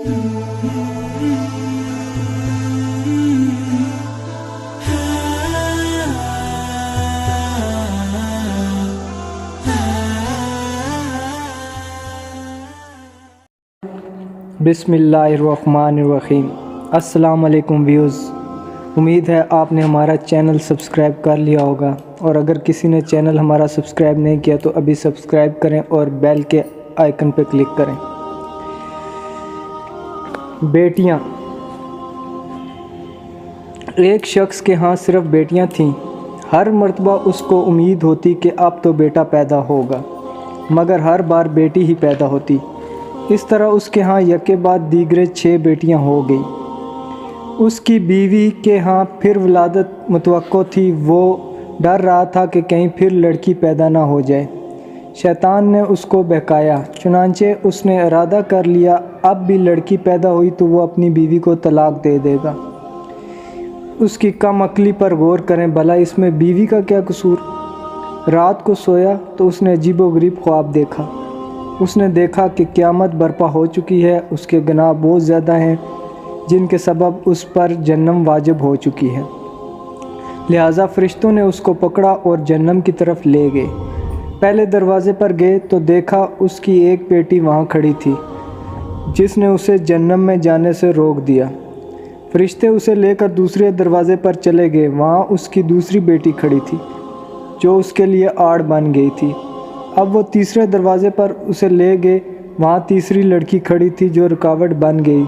बिस्मिल्लाहिर्रहमानिर्रहीम। अस्सलाम वालेकुम व्यूज़, उम्मीद है आपने हमारा चैनल सब्सक्राइब कर लिया होगा, और अगर किसी ने चैनल हमारा सब्सक्राइब नहीं किया तो अभी सब्सक्राइब करें और बेल के आइकन पर क्लिक करें। बेटियां। एक शख्स के यहाँ सिर्फ बेटियां थीं। हर मर्तबा उसको उम्मीद होती कि अब तो बेटा पैदा होगा, मगर हर बार बेटी ही पैदा होती। इस तरह उसके यहाँ यके बाद दीगरे 6 बेटियां हो गई। उसकी बीवी के यहाँ फिर वलादत मुतवक्को थी। वो डर रहा था कि कहीं फिर लड़की पैदा ना हो जाए। शैतान ने उसको बहकाया, चुनांचे उसने इरादा कर लिया अब भी लड़की पैदा हुई तो वो अपनी बीवी को तलाक दे देगा। उसकी कम अक्ली पर गौर करें, भला इसमें बीवी का क्या कसूर। रात को सोया तो उसने अजीबोगरीब ख्वाब देखा। उसने देखा कि क़यामत बर्पा हो चुकी है, उसके गुनाह बहुत ज़्यादा हैं जिनके सबब उस पर जहन्नम वाजिब हो चुकी है। लिहाजा फ़रिश्तों ने उसको पकड़ा और जहन्नम की तरफ ले गए। पहले दरवाज़े पर गए तो देखा उसकी एक बेटी वहाँ खड़ी थी जिसने उसे जहन्नम में जाने से रोक दिया। फ़रिश्ते उसे लेकर दूसरे दरवाज़े पर चले गए। वहाँ उसकी दूसरी बेटी खड़ी थी जो उसके लिए आड़ बन गई थी। अब वो तीसरे दरवाज़े पर उसे ले गए। वहाँ तीसरी लड़की खड़ी थी जो रुकावट बन गई।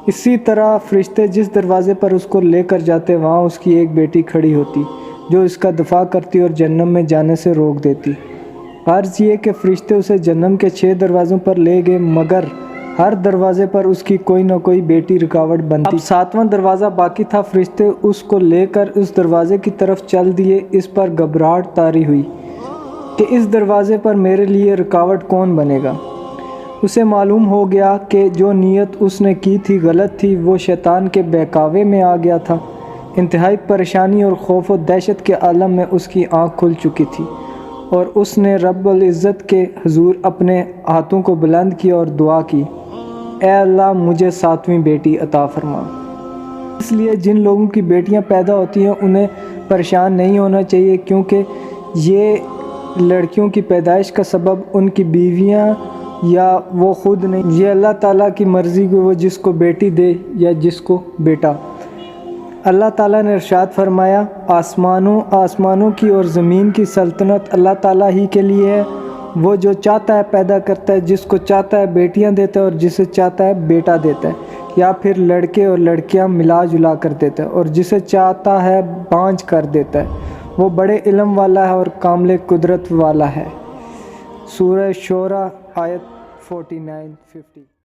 इसी तरह फ़रिश्ते जिस दरवाज़े पर उसको लेकर जाते वहाँ उसकी एक बेटी खड़ी होती जो इसका दफ़ा करती और जहन्नम में जाने से रोक देती। अर्ज़ ये कि फ़रिश्ते उसे जहन्नम के 6 दरवाज़ों पर ले गए, मगर हर दरवाज़े पर उसकी कोई ना कोई बेटी रुकावट बनती। अब 7वां दरवाज़ा बाकी था। फ़रिश्ते उसको लेकर उस दरवाज़े की तरफ चल दिए। इस पर घबराहट तारी हुई कि इस दरवाज़े पर मेरे लिए रुकावट कौन बनेगा। उसे मालूम हो गया कि जो नीयत उसने की थी गलत थी। वो शैतान के बहकावे में आ गया था। इंतहाई परेशानी और खौफ और दहशत के आलम में उसकी आँख खुल चुकी थी और उसने रब्बुल इज़्ज़त के हुज़ूर अपने हाथों को बुलंद किया और दुआ की, ऐ अल्लाह मुझे 7वीं बेटी अता फरमा। इसलिए जिन लोगों की बेटियां पैदा होती हैं उन्हें परेशान नहीं होना चाहिए, क्योंकि ये लड़कियों की पैदाइश का सबब उनकी बीवियां या वो ख़ुद नहीं। ये अल्लाह ताला की मर्ज़ी को वो जिसको बेटी दे या जिसको बेटा। अल्लाह ताला ने इरशाद फरमाया, आसमानों की और ज़मीन की सल्तनत अल्लाह ताला ही के लिए है। वो जो चाहता है पैदा करता है, जिसको चाहता है बेटियां देता है और जिसे चाहता है बेटा देता है, या फिर लड़के और लड़कियां मिला जुला कर देता है, और जिसे चाहता है बांझ कर देता है। वो बड़े इल्म वाला है और कामिल कुदरत वाला है। सूरह शोरा आयत 49-50।